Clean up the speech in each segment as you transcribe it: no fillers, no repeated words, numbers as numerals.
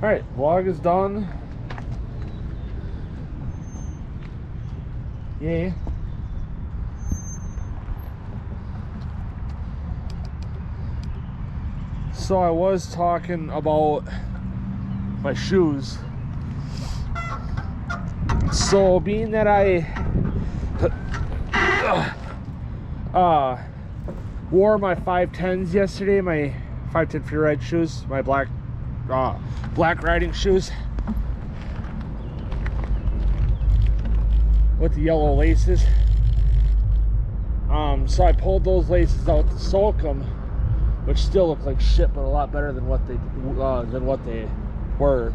Alright, vlog is done. Yay. So I was talking about my shoes. So being that I wore my 510s yesterday, my 510 Free Ride shoes, my black riding shoes with the yellow laces. So I pulled those laces out to soak them, which still look like shit, but a lot better than what they were.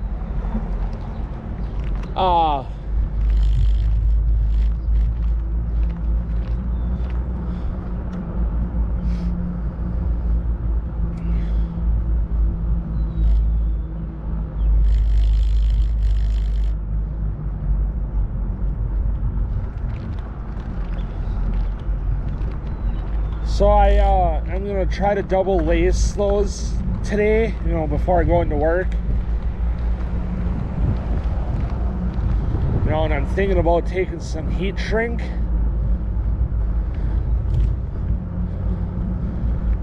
So I'm gonna try to double lace those today, you know, before I go into work. You know, and I'm thinking about taking some heat shrink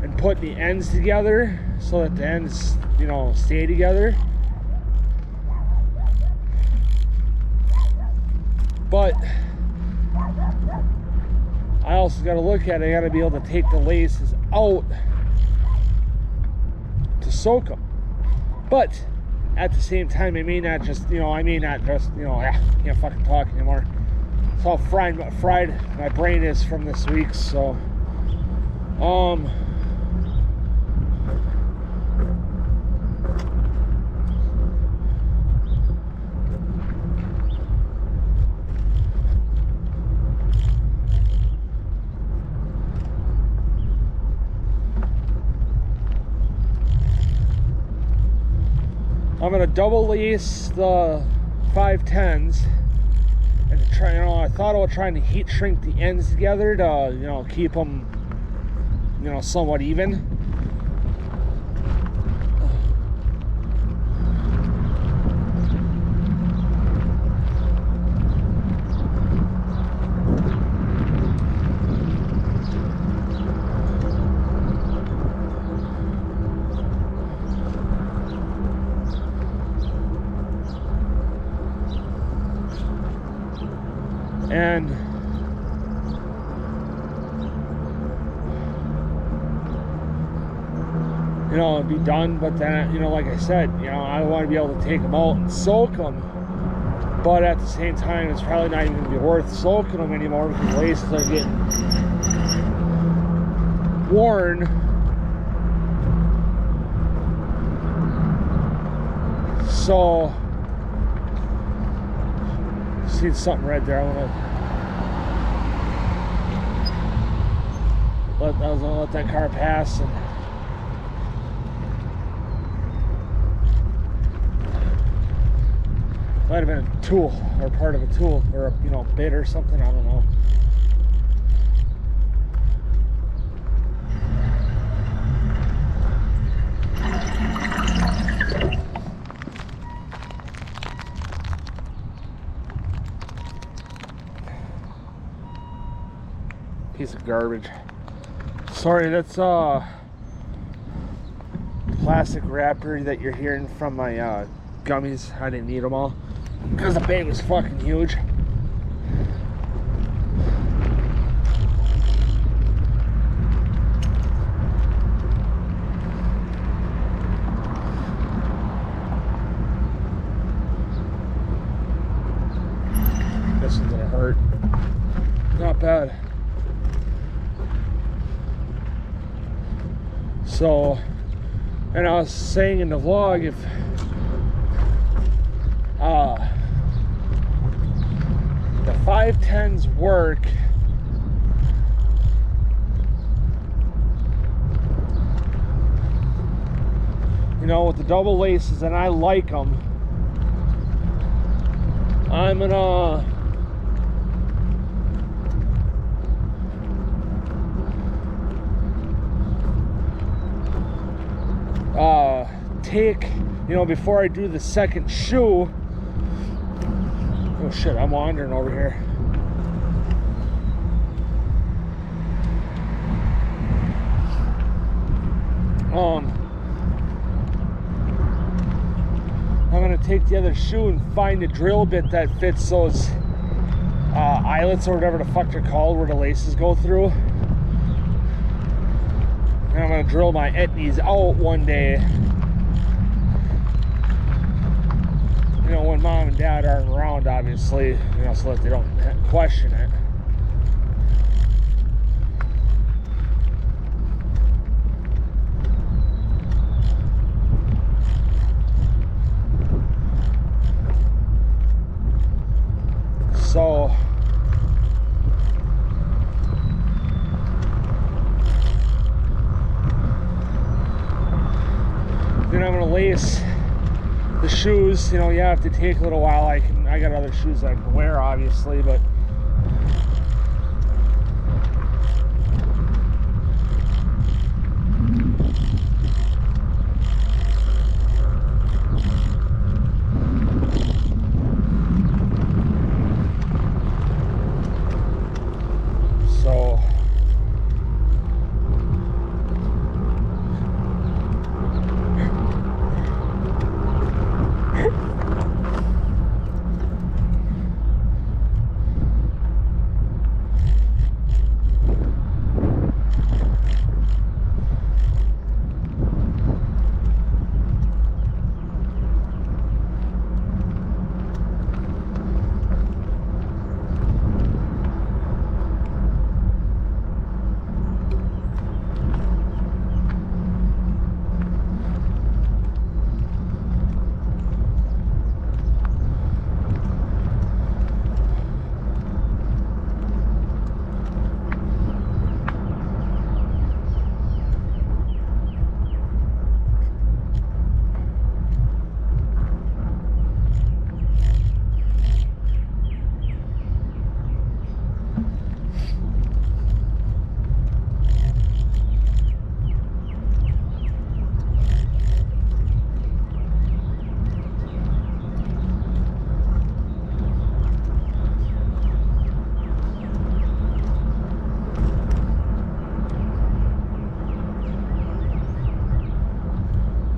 and put the ends together so that the ends, you know, stay together. But I also got to look at it. I got to be able to take the laces out to soak them. But at the same time, I may not just, can't fucking talk anymore. It's how fried my brain is from this week. So, I'm gonna double lace the 510s and try. I thought about trying to heat shrink the ends together to, keep them, somewhat even. And it'd be done, but then, like I said, I want to be able to take them out and soak them, but at the same time, it's probably not even going to be worth soaking them anymore because the laces are getting worn. So see something red there. I was gonna let that car pass, and might have been a tool or part of a tool or a bit or something. I don't know. Piece of garbage. Sorry, that's plastic wrapper that you're hearing from my gummies. I didn't need them all because the bag was fucking huge. This one's gonna hurt. Not bad. So, and I was saying in the vlog, if the 510s work, with the double laces, and I like them, I'm gonna take, you know, before I do the second shoe. Oh shit, I'm wandering over here. I'm gonna take the other shoe and find a drill bit that fits those eyelets or whatever the fuck they're called, where the laces go through. And I'm gonna drill my etnies out one day. You know, when mom and dad aren't around, obviously, you know, so that they don't question it. So then I'm gonna lace the shoes. You know, you have to take a little while. I got other shoes I can wear, obviously, but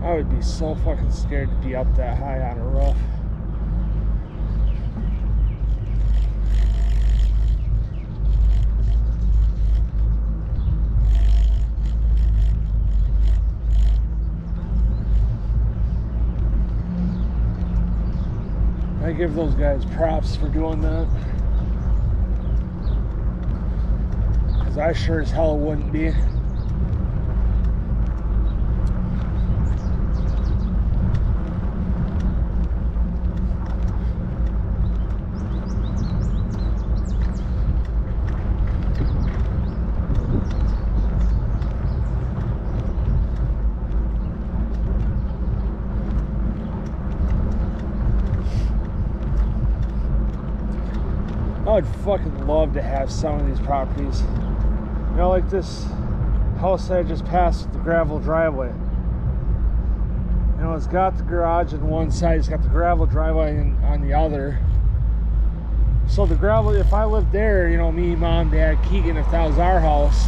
I would be so fucking scared to be up that high on a roof. I give those guys props for doing that, because I sure as hell wouldn't be. I would fucking love to have some of these properties. You know, like this house I just passed with the gravel driveway. You know, it's got the garage on one side, it's got the gravel driveway on the other. So the gravel, if I lived there, you know, me, mom, dad, Keegan, if that was our house,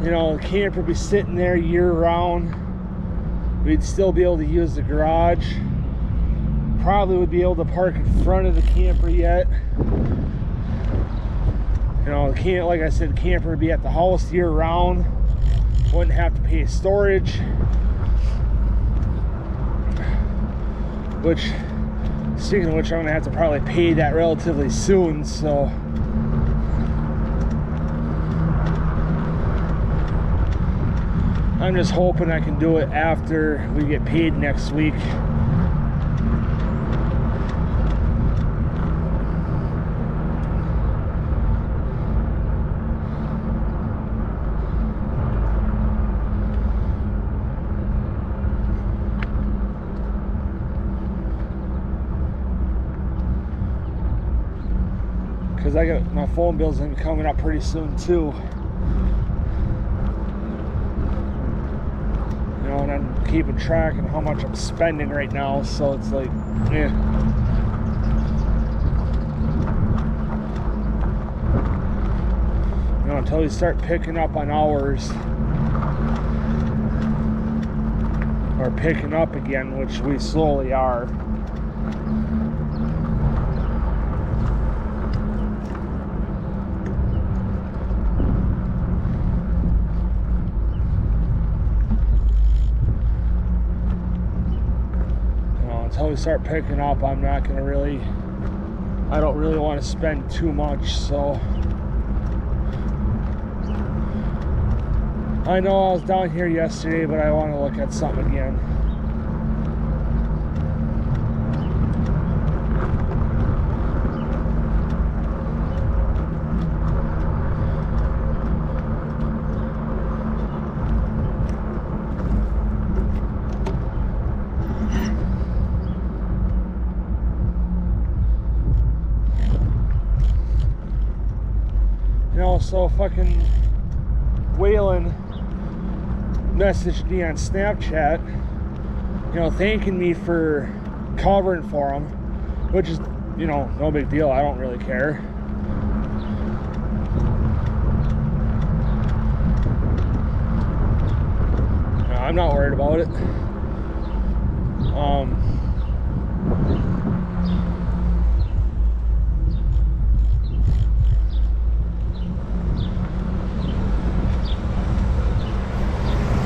you know, the camper would be sitting there year round. We'd still be able to use the garage. Probably would be able to park in front of the camper yet. You know, like I said, the camper would be at the house year round. Wouldn't have to pay storage. Which, speaking of which, I'm gonna have to probably pay that relatively soon, so. I'm just hoping I can do it after we get paid next week. Because because I got my phone bill's gonna be coming up pretty soon too. You know, and I'm keeping track of how much I'm spending right now, so it's like, eh. You know, until we start picking up on hours, or picking up again, which we slowly are. Until we start picking up, I'm not gonna really, I don't really want to spend too much, so. I know I was down here yesterday, but I want to look at something again. You know, so fucking Waylon messaged me on Snapchat, you know, thanking me for covering for him, which is, you know, no big deal. I don't really care. I'm not worried about it.